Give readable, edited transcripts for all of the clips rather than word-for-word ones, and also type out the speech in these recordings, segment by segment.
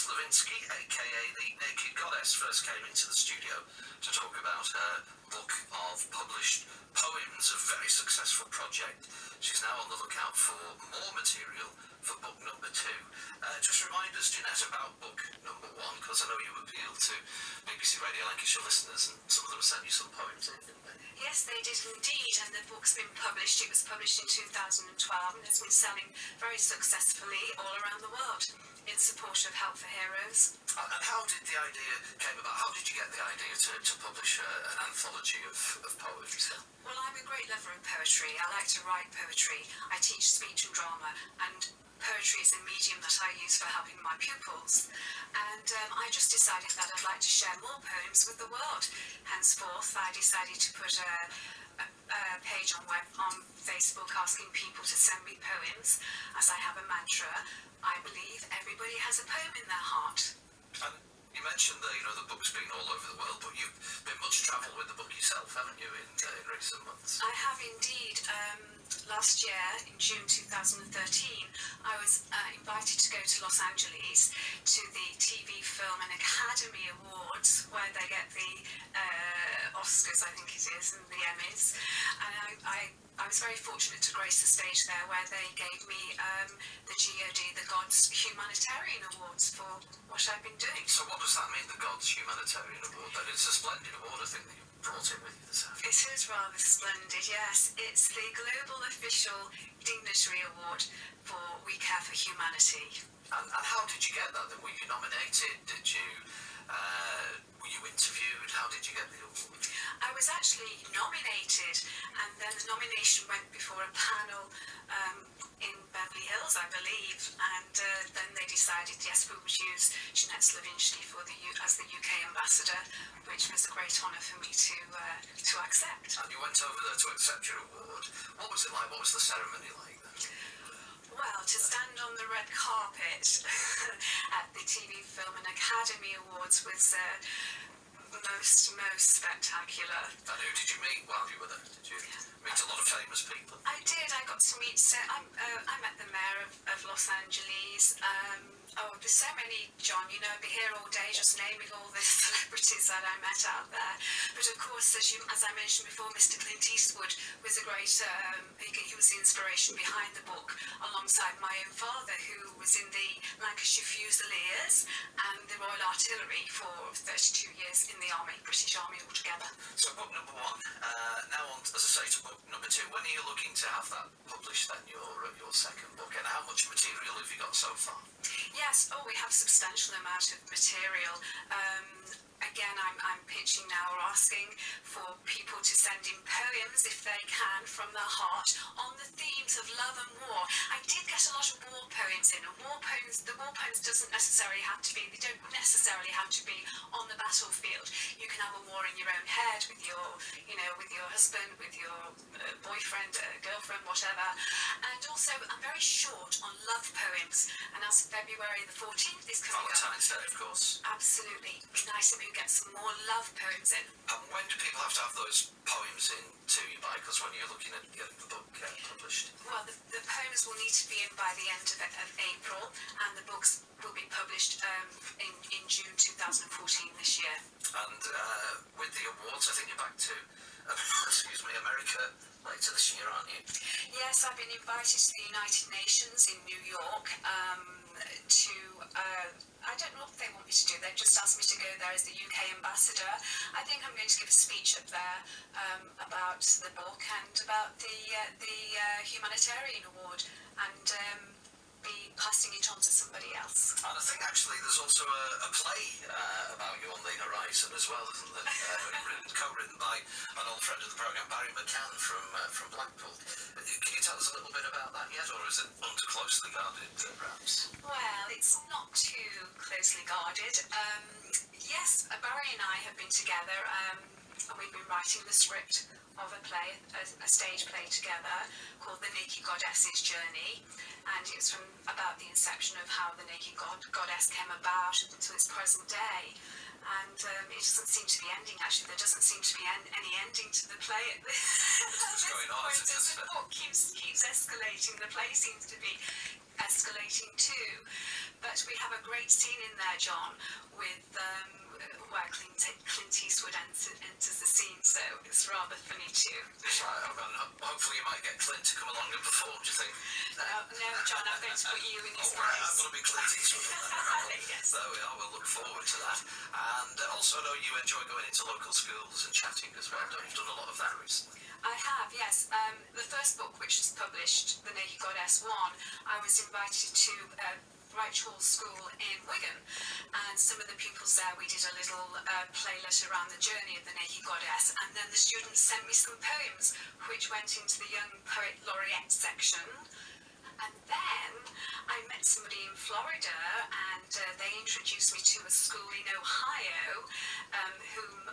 Levinsky, aka the Naked Goddess, first came into the studio to talk about her book of published poems, a very successful project. She's now on the lookout for more material for book number 2. Just remind us, Jeanette, about book number 1, because I know you appealed to BBC Radio Lancashire listeners, and some of them sent you some poems in, didn't they? Yes, they did indeed, and the book's been published. It was published in 2012 and has been selling very successfully all around the world in support of Help for Heroes. And how did the idea came about? How did you get the idea to publish an anthology of poems? Well, I'm a great lover of poetry. I like to write poetry. I teach speech and drama, and poetry is a medium that I use for helping my pupils. And I just decided that I'd like to share more poems with the world. Henceforth, I decided to put a page on Facebook asking people to send me poems. As I have a mantra, I believe everybody has a poem in their heart. And you mentioned that the book's been all over the world, but you've been much travel with the book yourself, haven't you, in recent months? I have indeed. Last year, in June 2013, I was invited to go to Los Angeles to the TV Film and Academy Awards, where they get the Oscars, I think it is, and the Emmys. And I was very fortunate to grace the stage there, where they gave me the GOD, the God's Humanitarian Awards, for what I've been doing. So what does that mean, the God's Humanitarian Award? Then it's a splendid award, I think, that you brought in with you this afternoon. It is rather splendid, yes. It's the Global Official Dignitary Award for We Care for Humanity. And how did you get that? Then were you nominated? Were you interviewed? How did you get the award? I was actually nominated, and then the nomination went before a panel in Beverly Hills, I believe, and then they decided, yes, we would use Jeanette Levinsky as the UK ambassador, which was a great honour for me to accept. And you went over there to accept your award. What was it like? What was the ceremony like then? Well, to stand on the red carpet at the TV Film and Academy Awards was most spectacular. And who did you meet while you were there? Did you meet a lot of famous people? I did. I got to meet. I met the mayor of Los Angeles. There's so many, John. I'd be here all day just naming all the celebrities that I met out there. But of course, as I mentioned before, Mr. Clint Eastwood was a great. He was the inspiration behind the book, alongside my own father, who was in the Lancashire Fusiliers and the Royal Artillery for 32 years in the Army, British Army altogether. So book number 1. Now on, as I say, to book number 2. When are you looking to have that published then, your second book? And how much material have you got so far? Yes, we have a substantial amount of material. Again, I'm pitching now, or asking for people to send in poems, if they can, from their heart, on the themes of love and war. I did get a lot of war poems in, and the war poems doesn't necessarily have to be, they don't necessarily have to be on the battlefield. You can have a war in your own head, with your, with your husband, with your boyfriend, girlfriend, whatever. And also, I'm very short on love poems, and as February the 14th is coming up. Valentine's Day, of course. Absolutely. It'd be nice if we get some more love poems in. And when do people have to have those poems in to you by? Because when you're looking at getting the book published? Well, the poems will need to be in by the end of April, and the books will be published in June 2014 this year. And with the awards, I think you're back to America later this year, aren't you? Yes, I've been invited to the United Nations in New York I don't know what they want me to do. They've just asked me to go there as the UK ambassador. I think I'm going to give a speech up there about the book and about the humanitarian award, and be passing it on to somebody else. And I think actually there's also a play about you on the horizon as well, isn't there? Co-written by an old friend of the programme, Barry McCann from Blackpool. Can you tell us a little bit about that yet, or is it too closely guarded, perhaps? Well, it's not too closely guarded. Yes, Barry and I have been together, and we've been writing the script of a play, a stage play together, called The Naked Goddess's Journey, and it's about the inception of how the Naked Goddess came about to its present day. And it doesn't seem to be ending, actually. There doesn't seem to be any ending to the play at this point. As the book keeps escalating, the play seems to be escalating too. But we have a great scene in there, John, with where Clint Eastwood enters the scene, so it's rather funny too. Hopefully you might get Clint to come along and perform, do you think? No, John, I'm going to put you in his All right, place. I'm going to be Clint Eastwood. Yes. There we are, we'll look forward to that. And also, I know you enjoy going into local schools and chatting as well, don't you? You've done a lot of that recently. I have, yes. The first book, which was published, The Naked Goddess 1, I was invited to Hall School in Wigan, and some of the pupils there, we did a little playlet around the journey of the Naked Goddess, and then the students sent me some poems, which went into the Young Poet Laureate section. And then I met somebody in Florida, and they introduced me to a school in Ohio, whom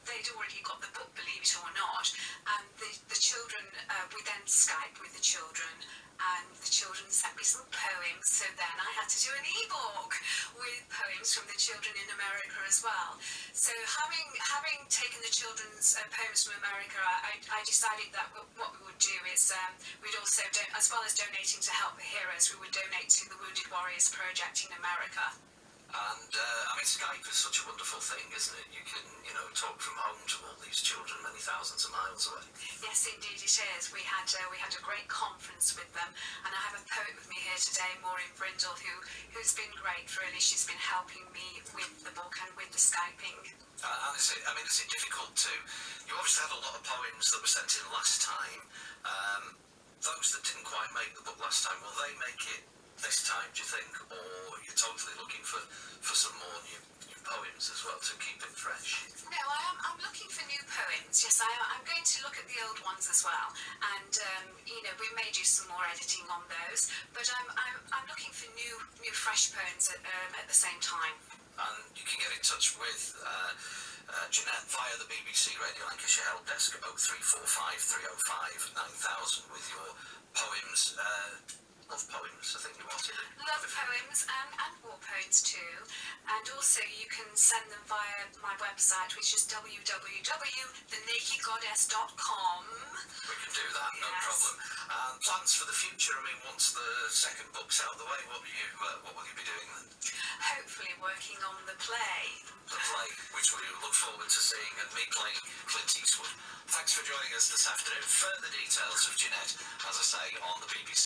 they'd already got the book, believe it or not, and the children, we then Skyped with the children, and the children sent me some poems, so then I had to do an e-book with poems from the children in America as well. So having taken the children's poems from America, I decided that what we would do is we'd also, as well as donating to Help the Heroes, we would donate to the Wounded Warriors Project in America. And, I mean, Skype is such a wonderful thing, isn't it? You can, talk from home to all these children many thousands of miles away. Yes, indeed it is. We had a great conference with them, and I have a poet with me here today, Maureen Brindle, who's been great, really. She's been helping me with the book and with the Skyping. And is it difficult to... You obviously had a lot of poems that were sent in last time. Those that didn't quite make the book last time, will they make it this time, do you think? Or you're totally looking for some more new poems as well to keep it fresh? No, I'm looking for new poems. Yes, I'm going to look at the old ones as well, and we may do some more editing on those. But I'm looking for new fresh poems at the same time. And you can get in touch with Jeanette via the BBC Radio Lancashire Help Desk at 0345 305 9000 with your poems. Love poems, I think you wanted it. Love poems and war poems too. And also you can send them via my website, which is www.thenakedgoddess.com. We can do that, no problem. And plans for the future, once the second book's out of the way, what will you be doing then? Hopefully working on the play. The play, which we look forward to seeing, and me playing Clint Eastwood. Thanks for joining us this afternoon. Further details of Jeanette, as I say, on the BBC